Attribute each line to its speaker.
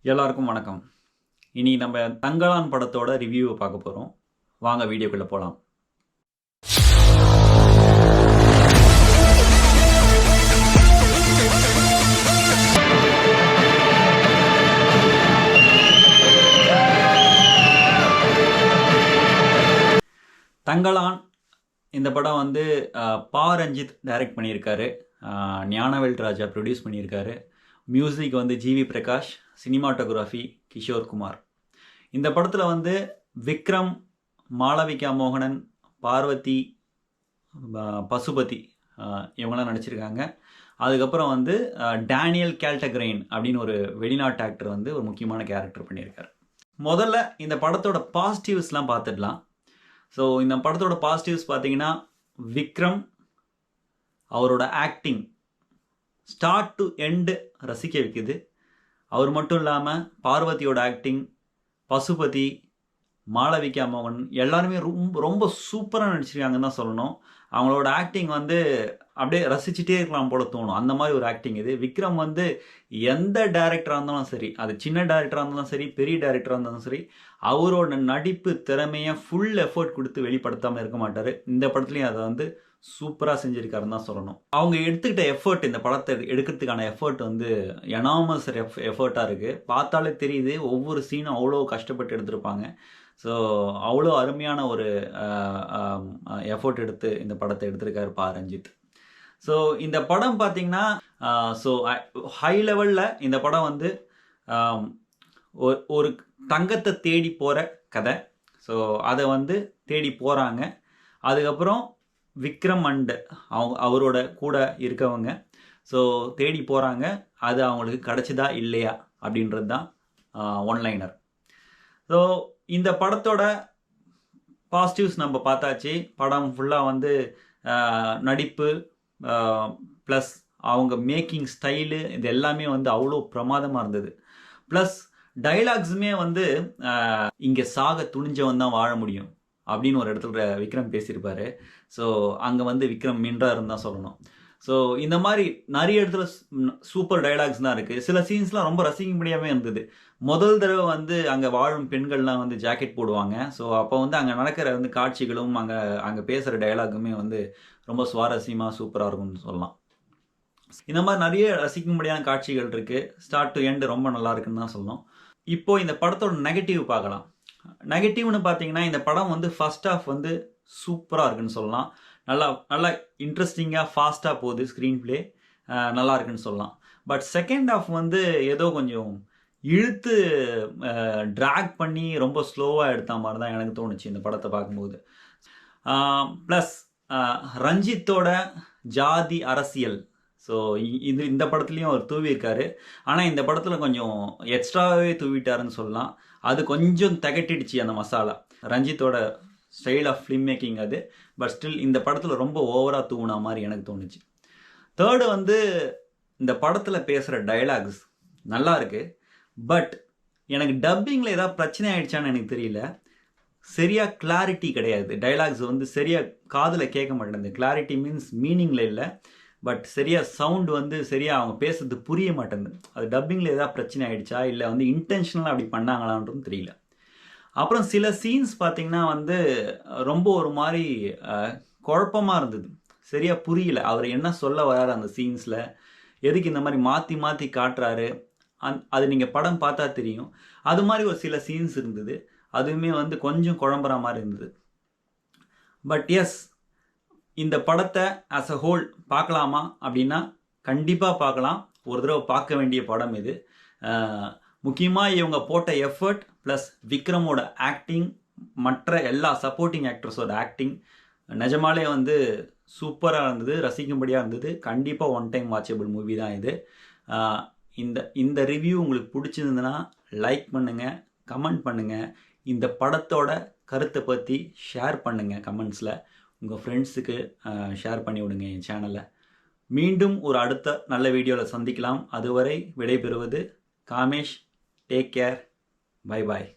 Speaker 1: எல்லாருக்கும் வணக்கம். இனி நம்ம தங்கலான் படத்தோட ரிவ்யூவை பார்க்க போகிறோம். வாங்க வீடியோக்குள்ளே போகலாம். தங்கலான் இந்த படம் வந்து பா ரஞ்சித் டைரக்ட் பண்ணியிருக்காரு. ஞானவேல் ராஜா ப்ரொடியூஸ் பண்ணியிருக்காரு. மியூசிக் வந்து ஜிவி பிரகாஷ், சினிமாட்டோகிராஃபி கிஷோர் குமார். இந்த படத்தில் வந்து விக்ரம், மாளவிகா மோகனன், பார்வதி, பசுபதி இவங்களாம் நடிச்சிருக்காங்க. அதுக்கப்புறம் வந்து டேனியல் கேல்டக்ரைன் அப்படின்னு ஒரு வெளிநாட்டு ஆக்டர் வந்து ஒரு முக்கியமான கேரக்டர் பண்ணியிருக்காரு. முதல்ல இந்த படத்தோட பாசிட்டிவ்ஸ்லாம் பார்த்துடலாம். ஸோ இந்த படத்தோட பாசிட்டிவ்ஸ் பார்த்தீங்கன்னா, விக்ரம் அவரோட ஆக்டிங் ஸ்டார்ட் டு எண்டு ரசிக்க வைக்குது. அவர் மட்டும் இல்லாமல் பார்வதியோட ஆக்டிங், பசுபதி, மாளவிகா மோகன் எல்லாருமே ரொம்ப ரொம்ப சூப்பராக நடிச்சிருக்காங்கன்னு தான் சொல்லணும். அவங்களோட ஆக்டிங் வந்து அப்படியே ரசிச்சுட்டே இருக்கலாம் போல தோணும். அந்த மாதிரி ஒரு ஆக்டிங் இது. விக்ரம் வந்து எந்த டைரக்டராக இருந்தாலும் சரி, அது சின்ன டைரக்டராக இருந்தாலும் சரி, பெரிய டைரக்டராக இருந்தாலும் சரி, அவரோட நடிப்பு திறமையை ஃபுல் எஃபர்ட் கொடுத்து வெளிப்படுத்தாமல் இருக்க மாட்டார். இந்த படத்துலையும் அதை வந்து சூப்பராக செஞ்சுருக்காருன்னு தான் சொல்லணும். அவங்க எடுத்துக்கிட்ட எஃபர்ட், இந்த படத்தை எடுக்கிறதுக்கான எஃபர்ட் வந்து எனாமஸ் எஃபர்ட்டாக இருக்குது. பார்த்தாலே தெரியுது, ஒவ்வொரு சீனும் அவ்வளோ கஷ்டப்பட்டு எடுத்திருப்பாங்க. ஸோ அவ்வளோ அருமையான ஒரு எஃபர்ட் எடுத்து இந்த படத்தை எடுத்திருக்காரு பா ரஞ்சித். ஸோ இந்த படம் பார்த்தீங்கன்னா, ஸோ ஹை லெவலில் இந்த படம் வந்து ஒரு தங்கத்தை தேடி போகிற கதை. ஸோ அதை வந்து தேடி போகிறாங்க. அதுக்கப்புறம் விக்ரம் அண்ட் அவரோட கூட இருக்கவங்க ஸோ தேடி போகிறாங்க. அது அவங்களுக்கு கிடச்சிதா இல்லையா அப்படின்றது தான் ஒன்லைனர். ஸோ இந்த படத்தோட பாசிட்டிவ்ஸ் நம்ம பார்த்தாச்சு. படம் ஃபுல்லாக வந்து நடிப்பு ப்ளஸ் அவங்க மேக்கிங் ஸ்டைலு இது எல்லாமே வந்து அவ்வளோ பிரமாதமாக இருந்தது. ப்ளஸ் டைலாக்ஸுமே வந்து இங்கே சாக துணிஞ்சவன் தான் வாழ முடியும் அப்படின்னு ஒரு இடத்துல விக்ரம் பேசியிருப்பார். ஸோ அங்கே வந்து விக்ரம் மின்றாருன்னு தான் சொல்லணும். ஸோ இந்த மாதிரி நிறைய இடத்துல சூப்பர் டைலாக்ஸ் தான் இருக்குது. சில சீன்ஸ்லாம் ரொம்ப ரசிக்க முடியாமல் இருந்தது. முதல் தடவை வந்து அங்கே வாழும் பெண்கள்லாம் வந்து ஜாக்கெட் போடுவாங்க. ஸோ அப்போ வந்து அங்கே நடக்கிற வந்து காட்சிகளும் அங்கே பேசுகிற டைலாகுமே வந்து ரொம்ப சுவாரஸ்யமாக சூப்பராக இருக்கும்னு சொல்லலாம். இந்த மாதிரி நிறைய ரசிக்க முடியாத காட்சிகள் இருக்குது. ஸ்டார்ட் டு எண்டு ரொம்ப நல்லா இருக்குன்னு தான் சொல்லணும். இப்போது இந்த படத்தோட நெகட்டிவ் பார்க்கலாம். நெகட்டிவ்னு பார்த்தீங்கன்னா, இந்த படம் வந்து ஃபர்ஸ்ட் ஹாஃப் வந்து சூப்பராக இருக்குன்னு சொல்லலாம். நல்லா இன்ட்ரெஸ்டிங்காக ஃபாஸ்ட்டாக போகுது. ஸ்க்ரீன் ப்ளே நல்லா இருக்குன்னு சொல்லலாம். பட் செகண்ட் ஹாஃப் வந்து ஏதோ கொஞ்சம் இழுத்து ட்ராக் பண்ணி ரொம்ப ஸ்லோவாக எடுத்த மாதிரி தான் எனக்கு தோணுச்சு இந்த படத்தை பார்க்கும்போது. ப்ளஸ் ரஞ்சித்தோட ஜாதி அரசியல், ஸோ இந்த படத்துலையும் அவர் தூவியிருக்காரு. ஆனால் இந்த படத்தில் கொஞ்சம் எக்ஸ்ட்ராவே தூவிட்டாருன்னு சொல்லலாம். அது கொஞ்சம் திகட்டிடுச்சு அந்த மசாலா. ரஞ்சித்தோட ஸ்டைல் ஆஃப் ஃபிலிம் மேக்கிங் அது. பட் ஸ்டில் இந்த படத்தில் ரொம்ப ஓவராக தூவினா மாதிரி எனக்கு தோணுச்சு. தேர்டு வந்து இந்த படத்தில் பேசுகிற டைலாக்ஸ் நல்லா இருக்கு. பட் எனக்கு டப்பிங்கில் ஏதாவது பிரச்சனை ஆயிடுச்சான்னு எனக்கு தெரியல. சரியாக கிளாரிட்டி கிடையாது. டைலாக்ஸ் வந்து சரியாக காதில் கேட்க மாட்டேங்குது. கிளாரிட்டி மீன்ஸ் மீனிங்கில் இல்லை, பட் சரியாக சவுண்டு வந்து சரியாக அவங்க பேசுறது புரிய மாட்டேங்குது. அது டப்பிங்கில் ஏதாவது பிரச்சனை ஆகிடுச்சா இல்லை வந்து இன்டென்ஷனலாக அப்படி பண்ணாங்களான்றது தெரியல. அப்புறம் சில சீன்ஸ் பார்த்திங்கன்னா வந்து ரொம்ப ஒரு மாதிரி குழப்பமாக இருந்தது. சரியாக புரியல அவர் என்ன சொல்ல வராரு அந்த சீன்ஸில், எதுக்கு இந்த மாதிரி மாற்றி மாற்றி காட்டுறாரு. அது நீங்கள் படம் பார்த்தா தெரியும். அது மாதிரி ஒரு சில சீன்ஸ் இருந்தது. அதுவுமே வந்து கொஞ்சம் குழம்புற மாதிரி இருந்தது. பட் எஸ், இந்த படத்தை ஆஸ் அ ஹோல் பார்க்கலாமா அப்படின்னா கண்டிப்பாக பார்க்கலாம். ஒரு தடவை பார்க்க வேண்டிய படம் இது. முக்கியமாக இவங்க போட்ட எஃபர்ட் ப்ளஸ் விக்ரமோட ஆக்டிங், மற்ற எல்லா சப்போர்ட்டிங் ஆக்டர்ஸோட ஆக்டிங் நிஜமாலே வந்து சூப்பராக இருந்தது, ரசிக்கும்படியாக இருந்தது. கண்டிப்பாக ஒன் டைம் வாட்சபிள் மூவி தான் இது. இந்த ரிவ்யூ உங்களுக்கு பிடிச்சிருந்ததுன்னா லைக் பண்ணுங்கள், கமெண்ட் பண்ணுங்கள். இந்த படத்தோட கருத்தை பற்றி ஷேர் பண்ணுங்கள் கமெண்ட்ஸில். உங்கள் ஃப்ரெண்ட்ஸுக்கு ஷேர் பண்ணி விடுங்க என் சேனலை. மீண்டும் ஒரு அடுத்த நல்ல வீடியோவில் சந்திக்கலாம். அதுவரை விடைபெறுவது Kamesh. Take care. Bye bye.